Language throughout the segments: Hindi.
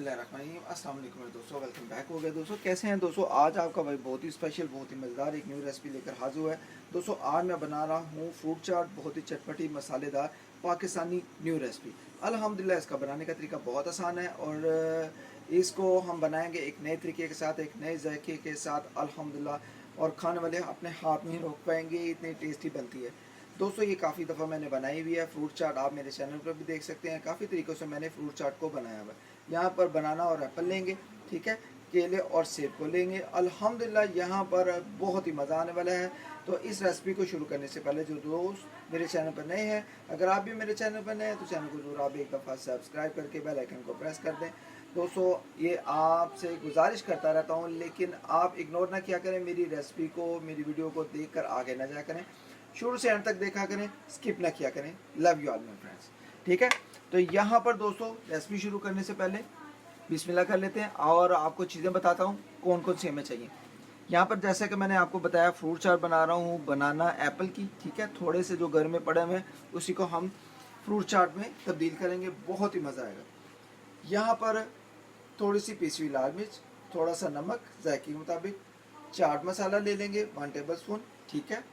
बिस्मिल्लाहिर्रहमानिर्रहीम। अस्सलाम वालेकुम दोस्तों, वेलकम बैक हो गया। दोस्तों कैसे हैं दोस्तों? आज आपका भाई बहुत ही स्पेशल, बहुत ही मज़ेदार एक न्यू रेसिपी लेकर हाजिर हुआ है। दोस्तों आज मैं बना रहा हूँ फ्रूट चाट, बहुत ही चटपटी मसालेदार पाकिस्तानी न्यू रेसिपी। अल्हम्दुलिल्लाह इसका बनाने का तरीका बहुत आसान है और इसको हम बनाएंगे एक नए तरीके के साथ, एक नए जायके के साथ अल्हम्दुलिल्लाह, और खाने वाले अपने हाथ नहीं रोक पाएंगे, इतनी टेस्टी बनती है। दोस्तों ये काफ़ी दफ़ा मैंने बनाई हुई है फ्रूट चाट, आप मेरे चैनल पर भी देख सकते हैं। काफ़ी तरीक़ों से मैंने फ्रूट चाट को बनाया हुआ है। यहाँ पर बनाना और एप्पल लेंगे, ठीक है, केले और सेब को लेंगे। अल्हम्दुलिल्लाह यहाँ पर बहुत ही मज़ा आने वाला है। तो इस रेसिपी को शुरू करने से पहले जो दोस्त मेरे चैनल पर नए हैं, अगर आप भी मेरे चैनल पर नए हैं तो चैनल को ज़रूर आप एक दफ़ा सब्सक्राइब करके बेल आइकन को प्रेस कर दें। दोस्तों ये आपसे गुजारिश करता रहता हूँ, लेकिन आप इग्नोर ना किया करें मेरी रेसिपी को, मेरी वीडियो को देख कर आगे ना जाया करें, शुरू से एंड तक देखा करें, स्किप ना किया करें। Love you all my friends, ठीक है। तो यहाँ पर दोस्तों रेसिपी शुरू करने से पहले बिस्मिल्लाह कर लेते हैं और आपको चीज़ें बताता हूँ कौन कौन सी हमें चाहिए। यहाँ पर जैसा कि मैंने आपको बताया फ्रूट चाट बना रहा हूँ बनाना एप्पल की, ठीक है। थोड़े से जो घर में पड़े हुए हैं उसी को हम फ्रूट चाट में तब्दील करेंगे, बहुत ही मज़ा आएगा। यहाँ पर थोड़ी सी पीसी हुई लाल मिर्च, थोड़ा सा नमक जायके के मुताबिक, चाट मसाला ले लेंगे 1 टेबल स्पून, ठीक है।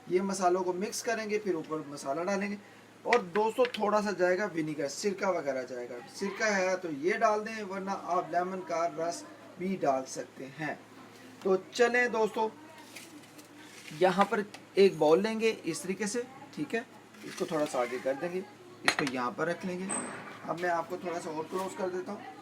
ये मसालों को मिक्स करेंगे, फिर ऊपर मसाला डालेंगे और दोस्तों थोड़ा सा जाएगा विनीगर, सिरका वगैरह जाएगा। सिरका है तो ये डाल दें, वरना आप लेमन का रस भी डाल सकते हैं। तो चलें दोस्तों, यहाँ पर एक बाउल लेंगे इस तरीके से, ठीक है। इसको थोड़ा सा आगे कर देंगे, इसको यहाँ पर रख लेंगे। अब मैं आपको थोड़ा सा और क्लोज कर देता हूँ।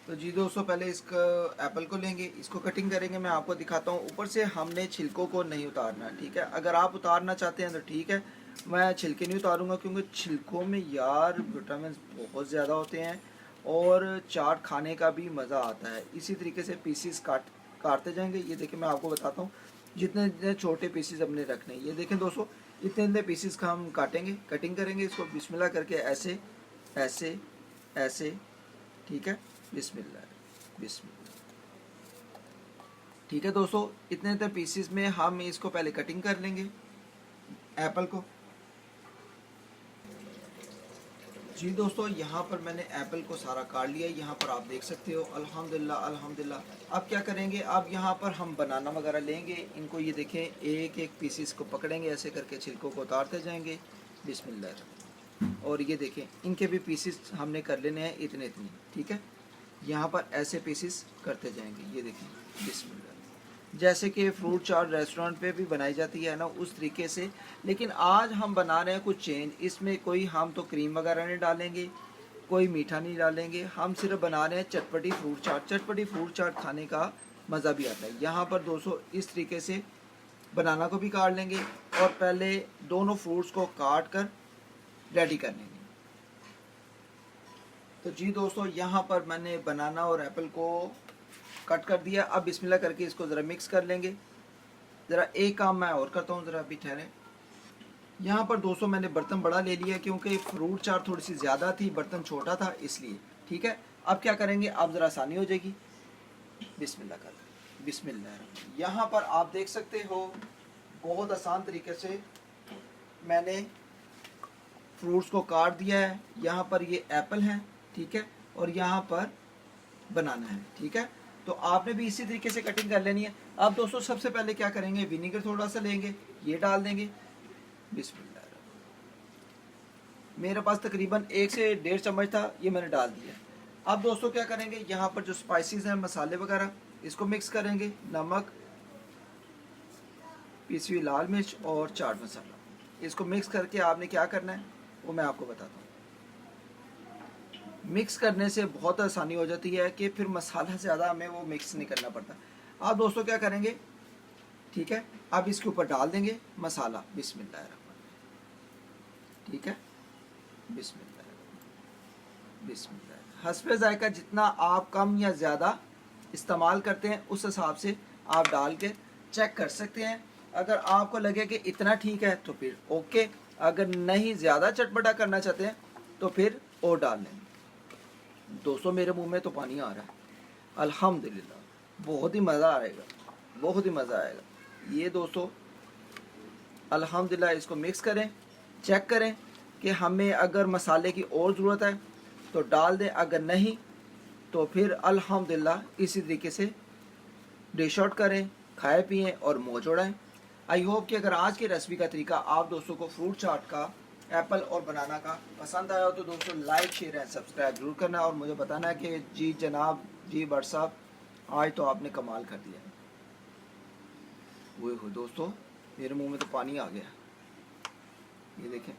तो जी दोस्तों पहले इसका एप्पल को लेंगे, इसको कटिंग करेंगे, मैं आपको दिखाता हूँ। ऊपर से हमने छिलकों को नहीं उतारना, ठीक है। अगर आप उतारना चाहते हैं तो ठीक है, मैं छिलके नहीं उतारूंगा क्योंकि छिलकों में यार विटामिन बहुत ज़्यादा होते हैं और चाट खाने का भी मज़ा आता है। इसी तरीके से पीसीस काटते जाएंगे। ये देखिए मैं आपको बताता हूँ जितने जितने छोटे पीसीस अपने रखने। ये देखें दोस्तों, इतने इतने पीसीस का हम काटेंगे, कटिंग करेंगे। इसको बिस्मिल्लाह करके ऐसे ऐसे ऐसे, ठीक है, बिस्मिल्लाह बिस्मिल्लाह, ठीक है दोस्तों। इतने इतने पीसेस में हम इसको पहले कटिंग कर लेंगे एप्पल को। जी दोस्तों यहाँ पर मैंने एप्पल को सारा काट लिया, यहाँ पर आप देख सकते हो। अल्हम्दुलिल्लाह अल्हम्दुलिल्लाह। अब क्या करेंगे, अब यहाँ पर हम बनाना वगैरह लेंगे, इनको ये देखें एक एक पीसेस को पकड़ेंगे, ऐसे करके छिलकों को उतारते जाएंगे, बिस्मिल्लाह। और ये देखें इनके भी पीसेस हमने कर लेने हैं इतने इतने, ठीक है। यहाँ पर ऐसे पीसेस करते जाएंगे, ये देखें बिस्मिल्लाह। जैसे कि फ्रूट चाट रेस्टोरेंट पे भी बनाई जाती है ना, उस तरीके से। लेकिन आज हम बना रहे हैं कुछ चेंज। इसमें कोई हम तो क्रीम वगैरह नहीं डालेंगे, कोई मीठा नहीं डालेंगे, हम सिर्फ बना रहे हैं चटपटी फ्रूट चाट। चटपटी फ्रूट चाट खाने का मज़ा भी आता है। यहाँ पर दोस्तों इस तरीके से बनाना को भी काट लेंगे और पहले दोनों फ्रूट्स को काट कर रेडी कर लेंगे। तो जी दोस्तों यहाँ पर मैंने बनाना और एप्पल को कट कर दिया। अब बिस्मिल्लाह करके इसको ज़रा मिक्स कर लेंगे। ज़रा एक काम मैं और करता हूँ, ज़रा अभी ठहरें। यहाँ पर दोस्तों मैंने बर्तन बड़ा ले लिया क्योंकि फ्रूट चाट थोड़ी सी ज़्यादा थी, बर्तन छोटा था इसलिए, ठीक है। अब क्या करेंगे, अब ज़रा आसानी हो जाएगी। बिस्मिल्लाह कर, बिस्मिल्लाह। यहाँ पर आप देख सकते हो बहुत आसान तरीके से मैंने फ्रूट्स को काट दिया है। यहाँ पर ये एप्पल है, ठीक है, और यहाँ पर बनाना है, ठीक है। तो आपने भी इसी तरीके से कटिंग कर लेनी है। अब दोस्तों सबसे पहले क्या करेंगे, विनीगर थोड़ा सा लेंगे, ये डाल देंगे, बिस्मिल्लाह। मेरे पास तकरीबन 1 से 1.5 चम्मच था, ये मैंने डाल दिया। अब दोस्तों क्या करेंगे, यहाँ पर जो स्पाइसेस हैं, मसाले वगैरह, इसको मिक्स करेंगे। नमक, पिसी हुई लाल मिर्च और चाट मसाला, इसको मिक्स करके आपने क्या करना है वो मैं आपको बताता हूँ। मिक्स करने से बहुत आसानी हो जाती है कि फिर मसाला ज़्यादा हमें वो मिक्स नहीं करना पड़ता। अब दोस्तों क्या करेंगे, ठीक है, अब इसके ऊपर डाल देंगे मसाला, बिस्मिल्लाह, ठीक है, बिस्मिल्लाह बिस्मिल्लाह। हस्बे जायका जितना आप कम या ज़्यादा इस्तेमाल करते हैं उस हिसाब से आप डाल के चेक कर सकते हैं। अगर आपको लगे कि इतना ठीक है तो फिर ओके, अगर नहीं ज़्यादा चटपटा करना चाहते हैं तो फिर और डाल लें। दोस्तों मेरे मुंह में तो पानी आ रहा है। अल्हम्दुलिल्लाह बहुत ही मज़ा आएगा, बहुत ही मज़ा आएगा। ये दोस्तों अल्हम्दुलिल्लाह इसको मिक्स करें, चेक करें कि हमें अगर मसाले की और ज़रूरत है तो डाल दें, अगर नहीं तो फिर अल्हम्दुलिल्लाह इसी तरीके से डिश आउट करें, खाएं पिएं और मौज उड़ाएं। आई होप कि अगर आज की रेसिपी का तरीका आप दोस्तों को फ्रूट चाट का, एप्पल और बनाना का पसंद आया हो तो दोस्तों लाइक शेयर एंड सब्सक्राइब जरूर करना और मुझे बताना है कि जी जनाब, जी भट्ट साहब, आज तो आपने कमाल कर दिया। वो हो दोस्तों, मेरे मुंह में तो पानी आ गया। ये देखें,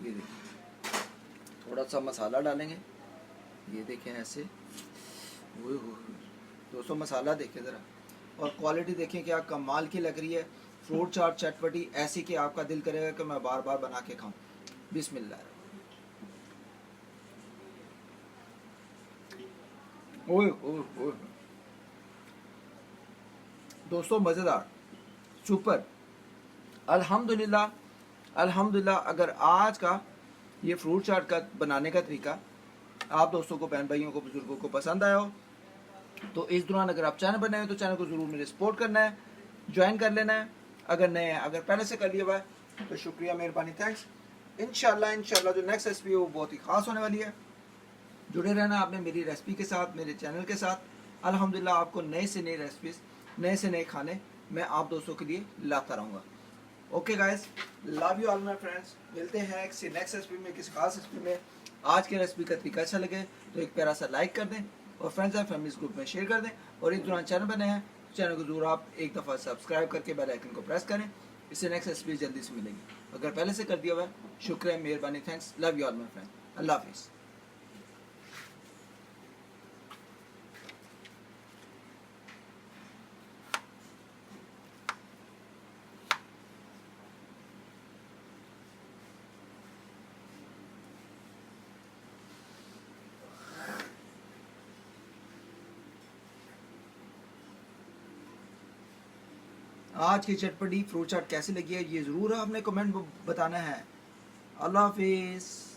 ये देखें, थोड़ा सा मसाला डालेंगे, ये देखें ऐसे। वो हो दोस्तों, मसाला देखें ज़रा और क्वालिटी देखें क्या कमाल की लग रही है। फ्रूट चाट चटपटी ऐसी कि आपका दिल करेगा कि मैं बार बार बना के खाऊं। बिस्मिल्लाह। ओए ओए ओए दोस्तों, मज़ेदार, सुपर, अल्हम्दुलिल्लाह अल्हम्दुलिल्लाह। अगर आज का ये फ्रूट चाट का बनाने का तरीका आप दोस्तों को, बहन भाइयों को, बुजुर्गों को पसंद आया हो तो इस दौरान अगर आप चैनल बनाए हो तो चैनल को ज़रूर मेरे सपोर्ट करना है, ज्वाइन कर लेना है। अगर नए हैं, अगर पहले से कर लिया हुआ है तो शुक्रिया, मेहरबानी, थैंक्स। इंशाल्लाह जो नेक्स्ट रेसिपी है वो बहुत ही खास होने वाली है। जुड़े रहना आपने मेरी रेसिपी के साथ, मेरे चैनल के साथ। अल्हम्दुलिल्लाह आपको नए से नए रेसिपीज, नए से नए खाने मैं आप दोस्तों के लिए लाता रहूँगा। Okay guys, love you all my friends. मिलते हैं किसी नेक्स्ट रेसिपी में, किसी खास रेसिपी में। आज की रेसिपी का तरीका अच्छा लगे तो एक प्यारा सा लाइक कर दें और फ्रेंड्स एंड फैमिलीज ग्रुप में शेयर कर दें। और इस दौरान चैनल बने हैं तो चैनल को जरूर आप एक दफ़ा सब्सक्राइब करके बेल आइकन को प्रेस करें। इससे नेक्स्ट रेसिपी जल्दी से मिलेगी। अगर पहले से कर दिया हुआ है, शुक्रिया, मेहरबानी, thanks. Love you all my friends. अल्लाह हाफिज़। आज की चटपटी फ्रूट चाट कैसी लगी है ये ज़रूर आपने कमेंट में बताना है। अल्लाह हाफिज़।